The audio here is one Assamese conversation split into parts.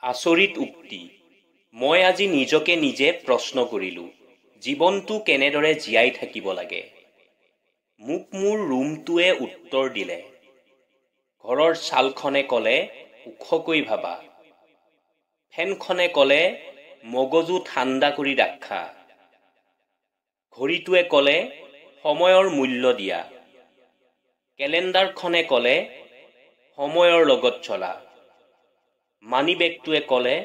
আচৰিত উক্তি। মই আজি নিজকে নিজে প্ৰশ্ন কৰিলোঁ, জীৱনটো কেনেদৰে জীয়াই থাকিব লাগে। মোক মোৰ ৰুমটোৱে উত্তৰ দিলে। ঘৰৰ ছালখনে ক'লে ওখকৈ ভাবা। ফেনখনে ক'লে মগজু ঠাণ্ডা কৰি ৰাখা। ঘড়ীটোৱে ক'লে সময়ৰ মূল্য দিয়া। কেলেণ্ডাৰখনে ক'লে সময়ৰ লগত চলা। মানি বেগটোৱে ক'লে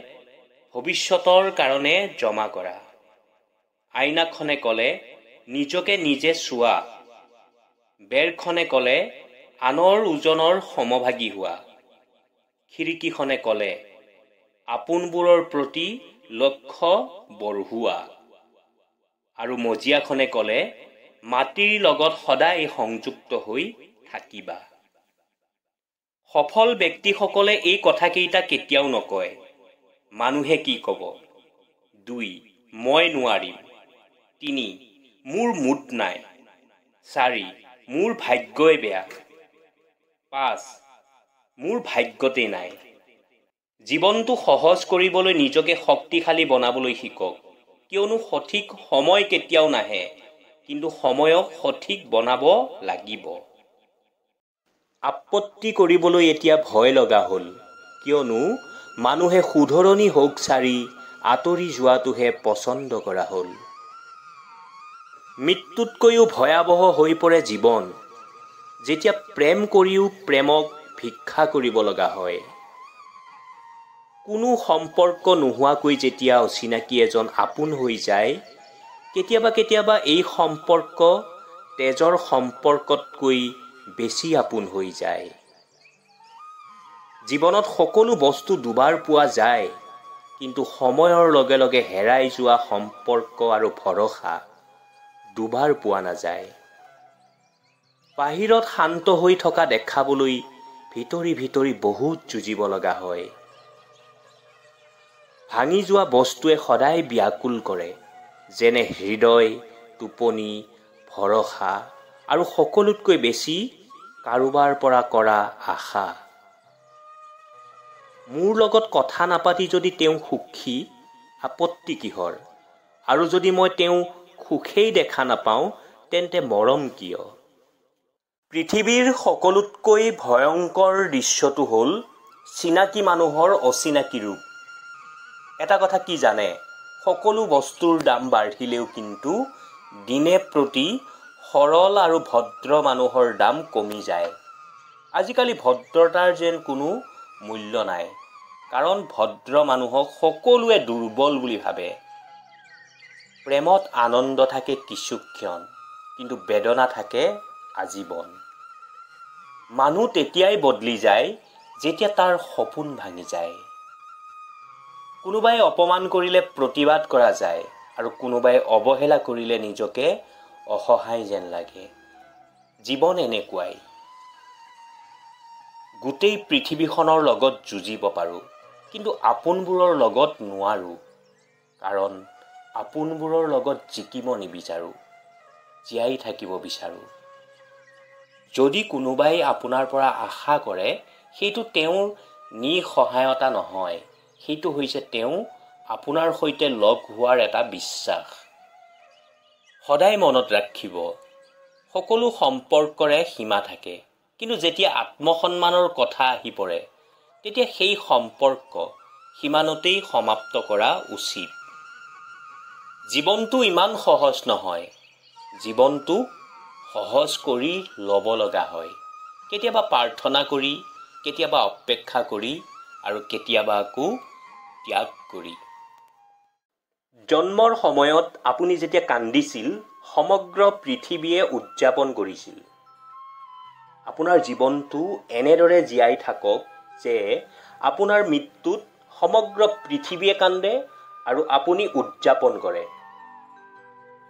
ভৱিষ্যতৰ কাৰণে জমা কৰা। আইনাখনে ক'লে নিজকে নিজে চোৱা। বেৰখনে ক'লে আনৰ ওজনৰ সমভাগী হোৱা। খিৰিকীখনে ক'লে আপোনবোৰৰ প্ৰতি লক্ষ্য বঢ়োৱা। আৰু মজিয়াখনে ক'লে মাটিৰ লগত সদায় সংযুক্ত হৈ থাকিবা। সফল ব্যক্তিসকলে এই কথাকেইটা কেতিয়াও নকয়। মানুহে কি ক'ব? 2. মই নোৱাৰিম। 3. মোৰ মুড নাই। 4. মোৰ ভাগ্যই বেয়া। 5. মোৰ ভাগ্যতেই নাই। জীৱনটো সহজ কৰিবলৈ নিজকে শক্তিশালী বনাবলৈ শিকক, কিয়নো সঠিক সময় কেতিয়াও নাহে, কিন্তু সময়ক সঠিক বনাব লাগিব। আপত্তি কৰিবলৈ এতিয়া ভয় লগা হ'ল, কিয়নো মানুহে শুধৰণি হোক চাৰি আঁতৰি যোৱাটোহে পচন্দ কৰা হ'ল। মৃত্যুতকৈও ভয়াৱহ হৈ পৰে জীৱন, যেতিয়া প্ৰেম কৰিও প্ৰেমক ভিক্ষা কৰিব লগা হয়। কোনো সম্পৰ্ক নোহোৱাকৈ যেতিয়া অচিনাকি এজন আপোন হৈ যায়, কেতিয়াবা এই সম্পৰ্ক তেজৰ সম্পৰ্কতকৈ বেছি আপোন হৈ যায়। জীৱনত সকলো বস্তু দুবাৰ পোৱা যায়, কিন্তু সময়ৰ লগে লগে হেৰাই যোৱা সম্পৰ্ক আৰু ভৰসা দুবাৰ পোৱা নাযায়। বাহিৰত শান্ত হৈ থকা দেখাবলৈ ভিতৰি ভিতৰি বহুত যুঁজিব লগা হয়। ভাঙি যোৱা বস্তুৱে সদায় ব্যাকুল কৰে, যেনে হৃদয়, টোপনি, ভৰসা আৰু সকলোতকৈ বেছি কাৰোবাৰ পৰা কৰা আশা। মোৰ লগত কথা নাপাতি যদি তেওঁ সুখী, আপত্তি কিহৰ? আৰু যদি মই তেওঁ সুখেই দেখা নাপাওঁ, তেন্তে মৰম কিয়? পৃথিৱীৰ সকলোতকৈ ভয়ংকৰ দৃশ্যটো হ'ল চিনাকি মানুহৰ অচিনাকি ৰূপ। এটা কথা কি জানে? সকলো বস্তুৰ দাম বাঢ়িলেও কিন্তু দিনে প্ৰতি সৰল আৰু ভদ্ৰ মানুহৰ দাম কমি যায়। আজিকালি ভদ্ৰতাৰ যেন কোনো মূল্য নাই, কাৰণ ভদ্ৰ মানুহক সকলোৱে দুৰ্বল বুলি ভাবে। প্ৰেমত আনন্দ থাকে কিছুক্ষণ, কিন্তু বেদনা থাকে আজীৱন। মানুহ তেতিয়াই বদলি যায় যেতিয়া তাৰ সপোন ভাঙি যায়। কোনোবাই অপমান কৰিলে প্ৰতিবাদ কৰা যায়, আৰু কোনোবাই অৱহেলা কৰিলে নিজকে অসহায় যেন লাগে। জীৱন এনেকুৱাই। গোটেই পৃথিৱীখনৰ লগত যুঁজিব পাৰোঁ, কিন্তু আপোনবোৰৰ লগত নোৱাৰোঁ, কাৰণ আপোনবোৰৰ লগত জিকিব নিবিচাৰোঁ, জীয়াই থাকিব বিচাৰোঁ। যদি কোনোবাই আপোনাৰ পৰা আশা কৰে, সেইটো তেওঁৰ নিসহায়তা নহয়, সেইটো হৈছে তেওঁ আপোনাৰ সৈতে লগ হোৱাৰ এটা বিশ্বাস। সদায় মনত ৰাখিব, সকলো সম্পৰ্কৰে সীমা থাকে, কিন্তু যেতিয়া আত্মসন্মানৰ কথা আহি পৰে, তেতিয়া সেই সম্পৰ্ক সীমানতেই সমাপ্ত কৰা উচিত। জীৱনটো ইমান সহজ নহয়। জীৱনটো সহজ কৰি ল'ব লগা হয়। কেতিয়াবা প্ৰাৰ্থনা কৰি, কেতিয়াবা অপেক্ষা কৰি, আৰু কেতিয়াবা আকৌ ত্যাগ কৰি। জন্মৰ সময়ত আপুনি যেতিয়া কান্দিছিল, সমগ্ৰ পৃথিৱীয়ে উদযাপন কৰিছিল। আপোনাৰ জীৱনটো এনেদৰে জীয়াই থাকক যে আপোনাৰ মৃত্যুত সমগ্ৰ পৃথিৱীয়ে কান্দে আৰু আপুনি উদযাপন কৰে।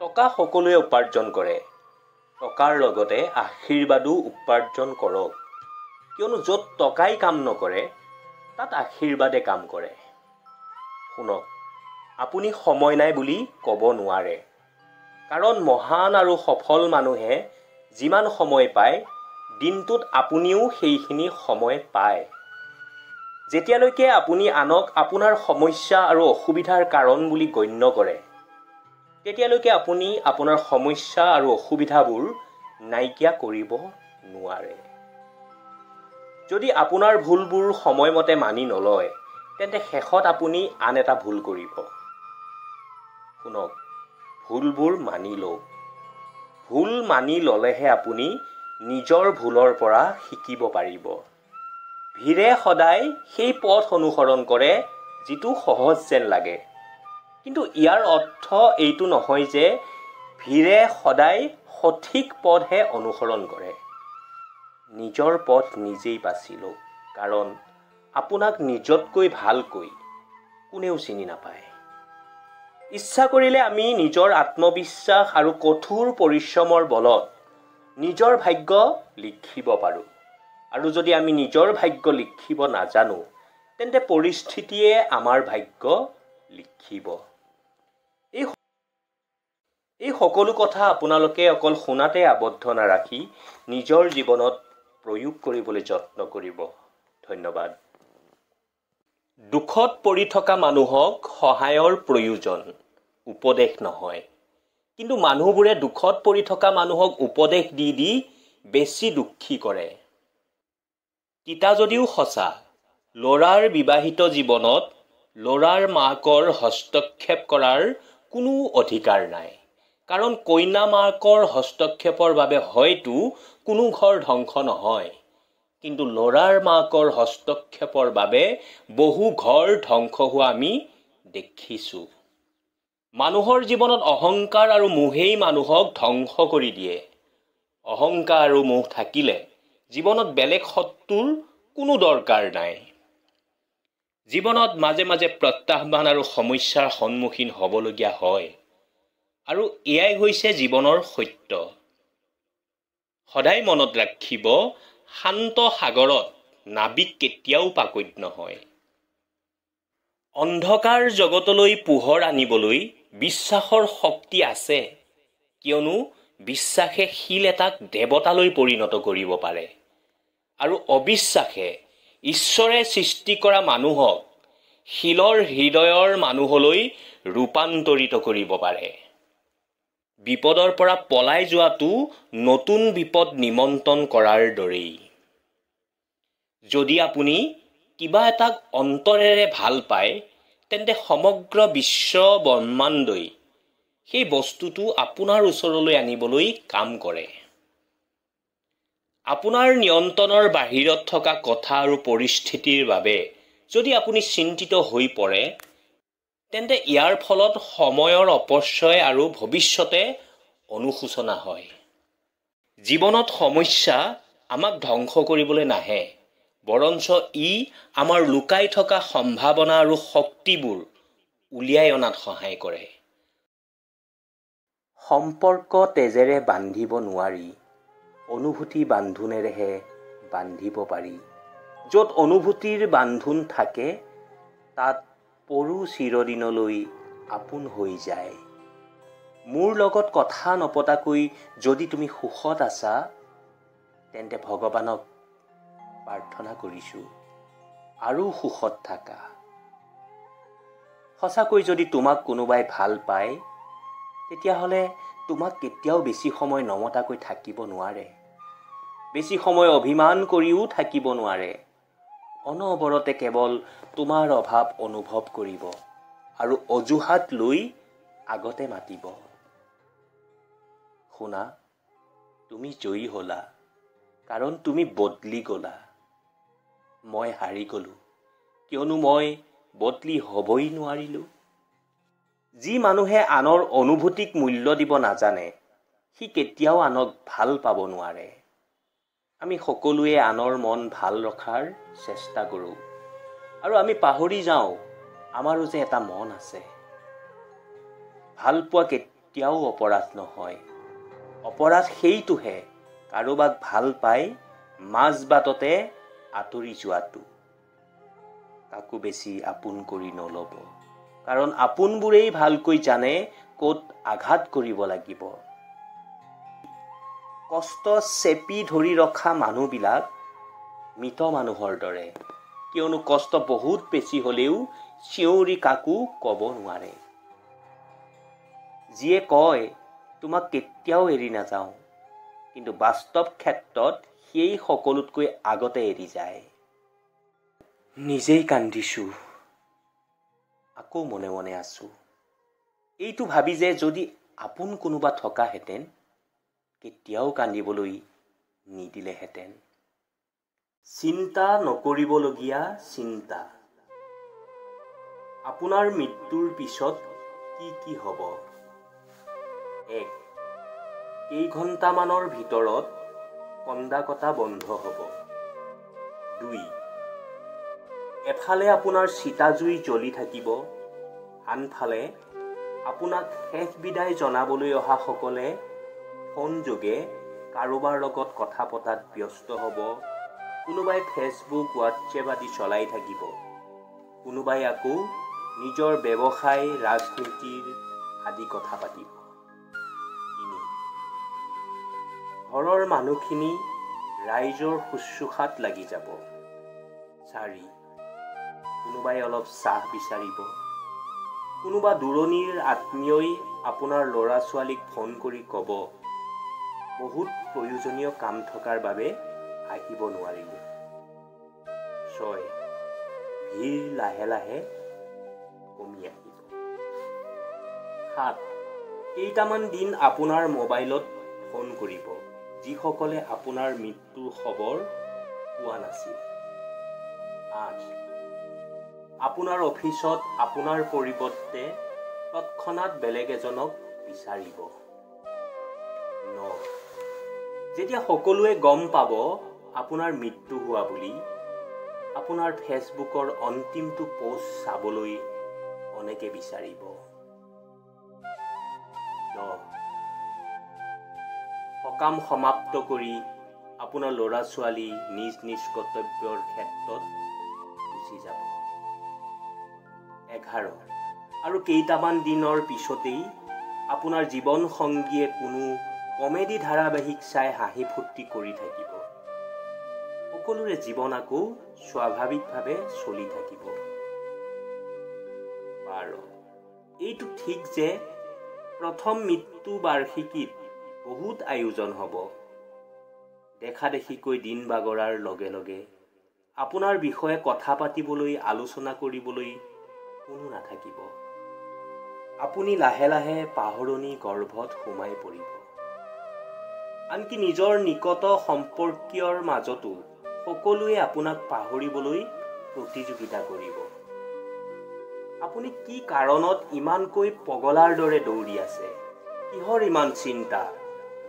টকা সকলোৱে উপাৰ্জন কৰে। টকাৰ লগতে আশীৰ্বাদো উপাৰ্জন কৰক, কিয়নো য'ত টকাই কাম নকৰে, তাত আশীৰ্বাদে কাম কৰে। শুনক, আপুনি সময় নাই বুলি ক'ব নোৱাৰে, কাৰণ মহান আৰু সফল মানুহে যিমান সময় পায়, দিনটোত আপুনিও সেইখিনি সময় পায়। যেতিয়ালৈকে আপুনি আনক আপোনাৰ সমস্যা আৰু অসুবিধাৰ কাৰণ বুলি গণ্য কৰে, তেতিয়ালৈকে আপুনি আপোনাৰ সমস্যা আৰু অসুবিধাবোৰ নাইকিয়া কৰিব নোৱাৰে। যদি আপোনাৰ ভুলবোৰ সময়মতে মানি নলয়, তেন্তে শেষত আপুনি আন এটা ভুল কৰিব। শুনক, ভুলবোৰ মানি লওক। ভুল মানি ল'লেহে আপুনি নিজৰ ভুলৰ পৰা শিকিব পাৰিব। ভিৰে সদায় সেই পথ অনুসৰণ কৰে যিটো সহজ যেন লাগে। কিন্তু ইয়াৰ অৰ্থ এইটো নহয় যে ভিৰে সদায় সঠিক পথহে অনুসৰণ কৰে। নিজৰ পথ নিজেই বাছি লওক, কাৰণ আপোনাক নিজতকৈ ভালকৈ কোনেও চিনি নাপায়। ইচ্ছা কৰিলে আমি নিজৰ আত্মবিশ্বাস আৰু কঠোৰ পৰিশ্ৰমৰ বলত নিজৰ ভাগ্য লিখিব পাৰোঁ। আৰু যদি আমি নিজৰ ভাগ্য লিখিব নাজানো, তেন্তে পৰিস্থিতিয়ে আমাৰ ভাগ্য লিখিব। এই সকলো কথা আপোনালোকে অকল শুনাতে আবদ্ধ নাৰাখি নিজৰ জীৱনত প্ৰয়োগ কৰিবলৈ যত্ন কৰিব। ধন্যবাদ। দুখত পৰি থকা মানুহক সহায়ৰ প্ৰয়োজন, উপদেশ নহয়। কিন্তু মানুহবোৰে দুখত পৰি থকা মানুহক উপদেশ দি দি বেছি দুখী কৰে। তিতা যদিও সঁচা, ল'ৰাৰ বিবাহিত জীৱনত ল'ৰাৰ মাকৰ হস্তক্ষেপ কৰাৰ কোনো অধিকাৰ নাই। কাৰণ কইনা মাকৰ হস্তক্ষেপৰ বাবে হয়তো কোনো ঘৰ ধ্বংস নহয়, কিন্তু ল'ৰাৰ মাকৰ হস্তক্ষেপৰ বাবে বহু ঘৰ ধ্বংস হোৱা আমি দেখিছোঁ। মানুহৰ জীৱনত অহংকাৰ আৰু মোহেই মানুহক ধ্বংস কৰি দিয়ে। অহংকাৰ আৰু মোহ থাকিলে জীৱনত বেলেগ শত্ৰুৰ কোনো দৰকাৰ নাই। জীৱনত মাজে মাজে প্ৰত্যাহ্বান আৰু সমস্যাৰ সন্মুখীন হ'বলগীয়া হয়, আৰু এয়াই হৈছে জীৱনৰ সত্য। সদায় মনত ৰাখিব, শান্ত সাগৰত নাবিক কেতিয়াও পাকৈত নহয়। অন্ধকাৰ জগতলৈ পোহৰ আনিবলৈ বিশ্বাসৰ শক্তি আছে, কিয়নো বিশ্বাসে শিল এটাক দেৱতালৈ পৰিণত কৰিব পাৰে, আৰু অবিশ্বাসে ঈশ্বৰে সৃষ্টি কৰা মানুহক শিলৰ হৃদয়ৰ মানুহলৈ ৰূপান্তৰিত কৰিব পাৰে। বিপদৰ পৰা পলাই যোৱাটো নতুন বিপদ নিমন্ত্ৰণ কৰাৰ দৰেই। যদি আপুনি কিবা এটাক অন্তৰেৰে ভাল পায়, তেন্তে সমগ্ৰ বিশ্ব ব্ৰহ্মাণ্ডই সেই বস্তুটো আপোনাৰ ওচৰলৈ আনিবলৈ কাম কৰে। আপোনাৰ নিয়ন্ত্ৰণৰ বাহিৰত থকা কথা আৰু পৰিস্থিতিৰ বাবে যদি আপুনি চিন্তিত হৈ পৰে, তেন্তে ইয়াৰ ফলত সময়ৰ অপচয় আৰু ভৱিষ্যতে অনুশোচনা হয়। জীৱনত সমস্যা আমাক ধ্বংস কৰিবলৈ নাহে, বৰঞ্চ ই আমাৰ লুকাই থকা সম্ভাৱনা আৰু শক্তিবোৰ উলিয়াই অনাত সহায় কৰে। সম্পৰ্ক তেজেৰে বান্ধিব নোৱাৰি, অনুভূতি বান্ধোনেৰেহে বান্ধিব পাৰি। য'ত অনুভূতিৰ বান্ধোন থাকে, তাত পৰো চিৰদিনলৈ আপোন হৈ যায়। মোৰ লগত কথা নপতাকৈ যদি তুমি সুখত আছা, তেন্তে ভগৱানক প্ৰাৰ্থনা কৰিছোঁ আৰু সুখত থাকা। সঁচাকৈ যদি তোমাক কোনোবাই ভাল পায়, তেতিয়াহ'লে তোমাক কেতিয়াও বেছি সময় নমতাকৈ থাকিব নোৱাৰে। বেছি সময় অভিমান কৰিও থাকিব নোৱাৰে। অনবৰতে কেৱল তোমাৰ অভাৱ অনুভৱ কৰিব আৰু অজুহাত লৈ আগতে মাতিব। শুনা, তুমি জয়ী হ'লা, কাৰণ তুমি বদলি গ'লা। মই হাৰি গ'লো, কিয়নো মই বদলি হ'বই নোৱাৰিলোঁ। যি মানুহে আনৰ অনুভূতিক মূল্য দিব নাজানে, সি কেতিয়াও আনক ভাল পাব নোৱাৰে। আমি সকলোৱে আনৰ মন ভাল ৰখাৰ চেষ্টা কৰোঁ, আৰু আমি পাহৰি যাওঁ আমাৰো যে এটা মন আছে। ভাল পোৱা কেতিয়াও অপৰাধ নহয়। অপৰাধ সেইটোহে কাৰোবাক ভাল পাই মাজ বাটতে আঁতৰি যোৱাটো। কাকো বেছি আপোন কৰি নল'ব, কাৰণ আপোনবোৰেই ভালকৈ জানে ক'ত আঘাত কৰিব লাগিব। কষ্ট চেপি ধৰি ৰখা মানুহবিলাক মৃত মানুহৰ দৰে। কিয়নো কষ্ট বহুত বেছি হ'লেও চিঞৰি কাকো ক'ব নোৱাৰে। যিয়ে কয় তোমাক কেতিয়াও এৰি নাযাওঁ, কিন্তু বাস্তৱ ক্ষেত্ৰত সেই সকলোতকৈ আগতে এৰি যায়। নিজেই কান্দিছোঁ, আকৌ মনে মনে আছোঁ। এইটো ভাবি যে যদি আপোন কোনোবা থকাহেঁতেন কেতিয়াও কান্দিবলৈ নিদিলেহেঁতেন। চিন্তা নকৰিবলগীয়া চিন্তা। আপোনাৰ মৃত্যুৰ পিছত কি কি হ'ব? 1. কেইঘণ্টামানৰ ভিতৰত কন্দা কটা বন্ধ হ'ব। 2. এফালে আপোনাৰ চিতাজুই জ্বলি থাকিব, আনফালে আপোনাক শেষ বিদায় জনাবলৈ অহা সকলে ফোন যোগে কাৰোবাৰ লগত কথা পতাত ব্যস্ত হ'ব। কোনোবাই ফেচবুক, হোৱাটছএপ আদি চলাই থাকিব। কোনোবাই আকৌ নিজৰ ব্যৱসায়, ৰাজনীতিৰ আদি কথা পাতিব। 3. ঘৰৰ মানুহখিনি ৰাইজৰ শুশ্ৰূষাত লাগি যাব। 4. কোনোবাই অলপ চাহ বিচাৰিব। কোনোবা দূৰণিৰ আত্মীয়ই আপোনাৰ ল'ৰা ছোৱালীক ফোন কৰি ক'ব বহুত প্ৰয়োজনীয় কাম থকাৰ বাবে আহিব নোৱাৰিলো। 6. ভিৰ লাহে লাহে কমি আহিব। 7. কেইটামান দিন আপোনাৰ মোবাইলত ফোন কৰিব যিসকলে আপোনাৰ মৃত্যুৰ খবৰ পোৱা নাছিল। 8. আপোনাৰ অফিচত আপোনাৰ পৰিৱৰ্তে তৎক্ষণাত বেলেগ এজনক বিচাৰিব। 9. যেতিয়া সকলোৱে গম পাব আপোনাৰ মৃত্যু হোৱা বুলি, আপোনাৰ ফেচবুকৰ অন্তিমটো পোষ্ট চাবলৈ অনেকে বিচাৰিব। 10. সকাম সমাপ্ত কৰি আপোনাৰ ল'ৰা ছোৱালী নিজ নিজ কৰ্তব্যৰ ক্ষেত্ৰত গুচি যাব। 11. আৰু কেইটামান দিনৰ পিছতেই আপোনাৰ জীৱন সংগীয়ে কোনো কমেডি ধাৰাবাহিক চাই হাঁহি ফূৰ্তি কৰি থাকিব। সকলোৰে জীৱন আকৌ স্বাভাৱিকভাৱে চলি থাকিব। 12. এইটো ঠিক যে প্ৰথম মৃত্যু বাৰ্ষিকীত বহুত আয়োজন হ'ব। দেখা দেখিকৈ দিন বাগৰাৰ লগে লগে আপোনাৰ বিষয়ে কথা পাতিবলৈ, আলোচনা কৰিবলৈ কোনো নাথাকিব। আপুনি লাহে লাহে পাহৰণি গৰ্ভত সোমাই পৰিব। আনকি নিজৰ নিকট সম্পৰ্কীয়ৰ মাজতো সকলোৱে আপোনাক পাহৰিবলৈ প্ৰতিযোগিতা কৰিব। আপুনি কি কাৰণত ইমানকৈ পগলাৰ দৰে দৌৰি আছে? কিহৰ ইমান চিন্তা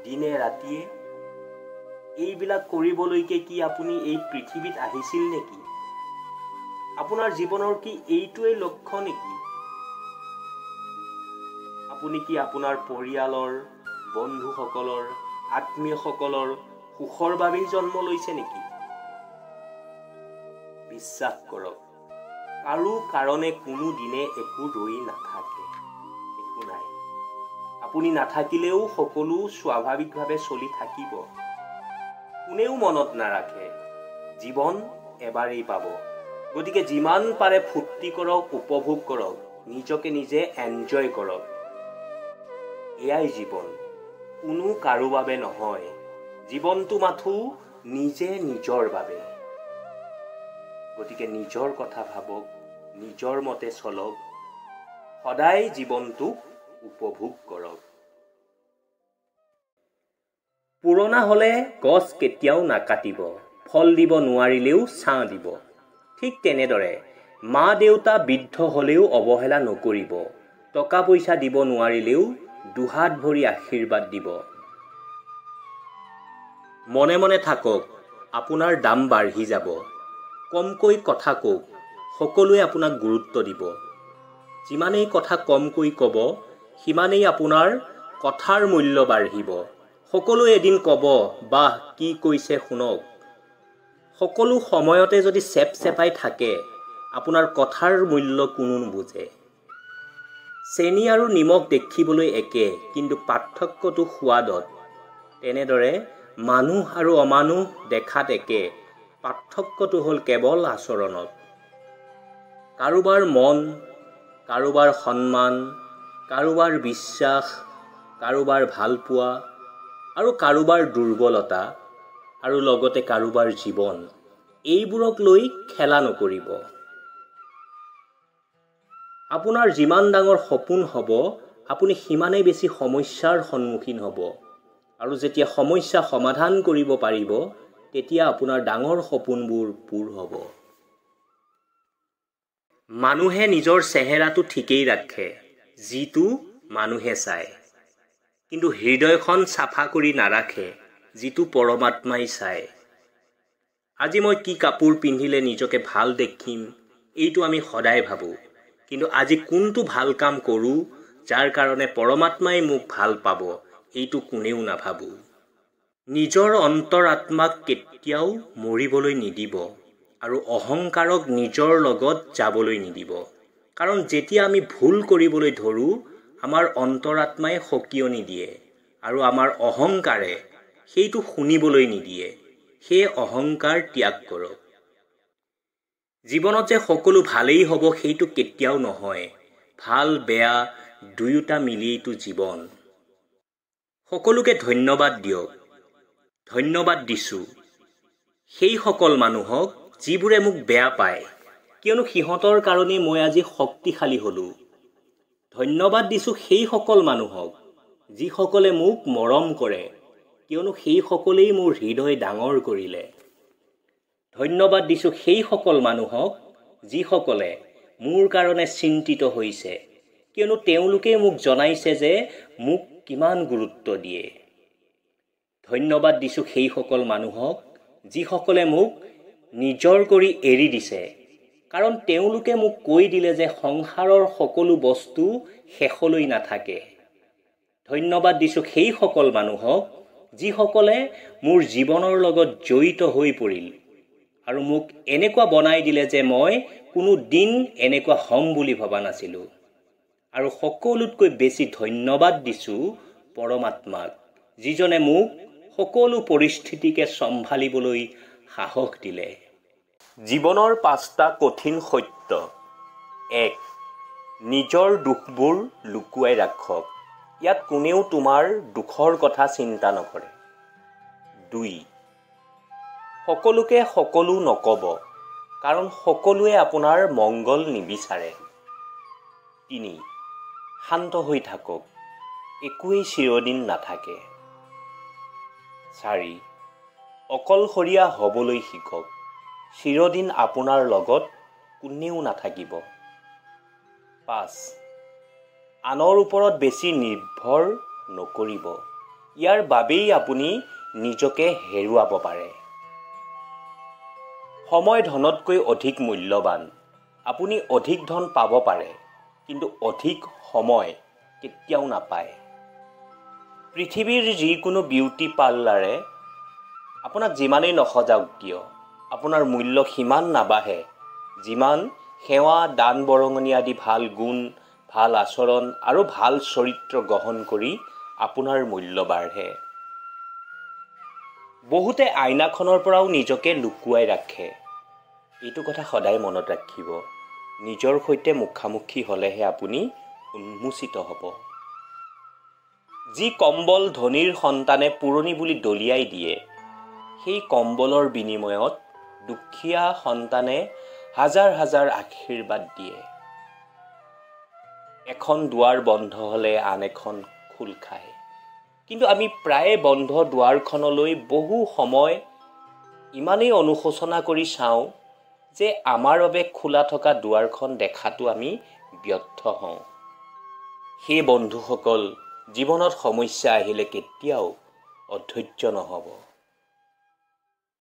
দিনে ৰাতিয়ে? এইবিলাক কৰিবলৈকে কি আপুনি এই পৃথিৱীত আহিছিল নেকি? আপোনাৰ জীৱনৰ কি এইটোৱেই লক্ষ্য নেকি? আপুনি কি আপোনাৰ পৰিয়ালৰ, বন্ধুসকলৰ, আত্মীয়সকলৰ সুখৰ বাবেই জন্ম লৈছে নেকি? বিশ্বাস কৰক, কাৰো কাৰণে কোনো দিনে একো ৰৈ নাথাকে। একো নাই। আপুনি নাথাকিলেও সকলো স্বাভাৱিকভাৱে চলি থাকিব। কোনেও মনত নাৰাখে। জীৱন এবাৰেই পাব। গতিকে যিমান পাৰে ফূৰ্তি কৰক, উপভোগ কৰক, নিজকে নিজে এনজয় কৰক। এয়াই জীৱন, কোনো কাৰো বাবে নহয়। জীৱনটো মাথো নিজে নিজৰ বাবে। গতিকে নিজৰ কথা ভাবক, নিজৰ মতে চলক, সদায় জীৱনটোক উপভোগ কৰক। পুৰণা হ'লে গছ কেতিয়াও নাকাটিব, ফল দিব নোৱাৰিলেও ছাঁ দিব। ঠিক তেনেদৰে মা দেউতা বৃদ্ধ হ'লেও অৱহেলা নকৰিব, টকা পইচা দিব নোৱাৰিলেও দুহাত ভৰি আশীৰ্বাদ দিব। মনে মনে থাকক, আপোনাৰ দাম বাঢ়ি যাব। কমকৈ কথা কওক, সকলোৱে আপোনাক গুৰুত্ব দিব। যিমানেই কথা কমকৈ ক'ব, সিমানেই আপোনাৰ কথাৰ মূল্য বাঢ়িব। সকলোৱে এদিন ক'ব, বাহ কি কৈছে শুনক। সকলো সময়তে যদি চেপচেপাই থাকে, আপোনাৰ কথাৰ মূল্য কোনো নুবুজে। চেনি আৰু নিমখ দেখিবলৈ একে, কিন্তু পাৰ্থক্যটো সোৱাদত। তেনেদৰে মানুহ আৰু অমানুহ দেখাত একে, পাৰ্থক্যটো হ'ল কেৱল আচৰণত। কাৰোবাৰ মন, কাৰোবাৰ সন্মান, কাৰোবাৰ বিশ্বাস, কাৰোবাৰ ভালপোৱা আৰু কাৰোবাৰ দুৰ্বলতা আৰু লগতে কাৰোবাৰ জীৱন, এইবোৰক লৈ খেলা নকৰিব। আপোনাৰ যিমান ডাঙৰ সপোন হ'ব, আপুনি সিমানেই বেছি সমস্যাৰ সন্মুখীন হ'ব। আৰু যেতিয়া সমস্যা সমাধান কৰিব পাৰিব, তেতিয়া আপোনাৰ ডাঙৰ সপোনবোৰ পূৰ হ'ব। মানুহে নিজৰ চেহেৰাটো ঠিকেই ৰাখে, যিটো মানুহে চায়। কিন্তু হৃদয়খন চাফা কৰি নাৰাখে, যিটো পৰমাত্মাই চায়। আজি মই কি কাপোৰ পিন্ধিলে নিজকে ভাল দেখিম, এইটো আমি সদায় ভাবোঁ। কিন্তু আজি কোনটো ভাল কাম কৰোঁ, যাৰ কাৰণে পৰমাত্মাই মোক ভাল পাব, এইটো কোনেও নাভাবোঁ। নিজৰ অন্তৰাত্মাক কেতিয়াও মৰিবলৈ নিদিব আৰু অহংকাৰক নিজৰ লগত যাবলৈ নিদিব। কাৰণ যেতিয়া আমি ভুল কৰিবলৈ ধৰোঁ, আমাৰ অন্তৰাত্মাই সকিয়নি দিয়ে আৰু আমাৰ অহংকাৰে সেইটো শুনিবলৈ নিদিয়ে। সেই অহংকাৰ ত্যাগ কৰক। জীৱনত যে সকলো ভালেই হ'ব সেইটো কেতিয়াও নহয়। ভাল বেয়া দুয়োটা মিলিয়েইটো জীৱন। সকলোকে ধন্যবাদ দিয়ক। ধন্যবাদ দিছোঁ সেইসকল মানুহক যিবোৰে মোক বেয়া পায়, কিয়নো সিহঁতৰ কাৰণে মই আজি শক্তিশালী হ'লোঁ। ধন্যবাদ দিছোঁ সেইসকল মানুহক যিসকলে মোক মৰম কৰে, কিয়নো সেইসকলেই মোৰ হৃদয় ডাঙৰ কৰিলে। ধন্যবাদ দিছোঁ সেইসকল মানুহক যিসকলে মোৰ কাৰণে চিন্তিত হৈছে, কিয়নো তেওঁলোকে মোক জনাইছে যে মোক কিমান গুৰুত্ব দিয়ে। ধন্যবাদ দিছোঁ সেইসকল মানুহক যিসকলে মোক নিজৰ কৰি এৰি দিছে, কাৰণ তেওঁলোকে মোক কৈ দিলে যে সংসাৰৰ সকলো বস্তু শেষলৈ নাথাকে। ধন্যবাদ দিছোঁ সেইসকল মানুহক যিসকলে মোৰ জীৱনৰ লগত জড়িত হৈ পৰিল আৰু মোক এনেকুৱা বনাই দিলে যে মই কোনো দিন এনেকুৱা হ'ম বুলি ভবা নাছিলোঁ। আৰু সকলোতকৈ বেছি ধন্যবাদ দিছোঁ পৰমাত্মাক, যিজনে মোক সকলো পৰিস্থিতিকে চম্ভালিবলৈ সাহস দিলে। জীৱনৰ 5টা কঠিন সত্য। 1. নিজৰ দুখবোৰ লুকুৱাই ৰাখক। ইয়াত কোনেও তোমাৰ দুখৰ কথা চিন্তা নকৰে। 2. সকলোকে সকলো নক'ব, কাৰণ সকলোৱে আপোনাৰ মংগল নিবিচাৰে। 3. শান্ত হৈ থাকক, একোৱেই চিৰদিন নাথাকে। 4. অকলশৰীয়া হ'বলৈ শিকক, চিৰদিন আপোনাৰ লগত কোনেও নাথাকিব। 5. আনৰ ওপৰত বেছি নিৰ্ভৰ নকৰিব, ইয়াৰ বাবেই আপুনি নিজকে হেৰুৱাব পাৰে। সময় ধনতকৈ অধিক মূল্যৱান। আপুনি অধিক ধন পাব পাৰে, কিন্তু অধিক সময় কেতিয়াও নাপায়। পৃথিৱীৰ যিকোনো বিউটি পাৰ্লাৰে আপোনাক যিমানেই নসজাওক কিয়, আপোনাৰ মূল্য সিমান নাবাঢ়ে যিমান সেৱা, দান বৰঙণি আদি ভাল গুণ, ভাল আচৰণ আৰু ভাল চৰিত্ৰ গ্ৰহণ কৰি আপোনাৰ মূল্য বাঢ়ে। বহুতে আইনাখনৰ পৰাও নিজকে লুকুৱাই ৰাখে। এইটো কথা সদায় মনত ৰাখিব। নিজৰ সৈতে মুখামুখি হ'লেহে আপুনি উন্মোচিত হ'ব। যি কম্বল ধনীৰ সন্তানে পুৰণি বুলি দলিয়াই দিয়ে, সেই কম্বলৰ বিনিময়ত দুখীয়া সন্তানে হাজাৰ হাজাৰ আশীৰ্বাদ দিয়ে। এখন দুৱাৰ বন্ধ হ'লে আন এখন খোল খায়, কিন্তু আমি প্ৰায়ে বন্ধ দুৱাৰখনলৈ বহু সময় ইমানেই অনুশোচনা কৰি চাওঁ যে আমাৰ বাবে খোলা থকা দুৱাৰখন দেখাটো আমি ব্যৰ্থ হওঁ। সেই বন্ধুসকল, জীৱনত সমস্যা আহিলে কেতিয়াও অধৈৰ্য নহ'ব।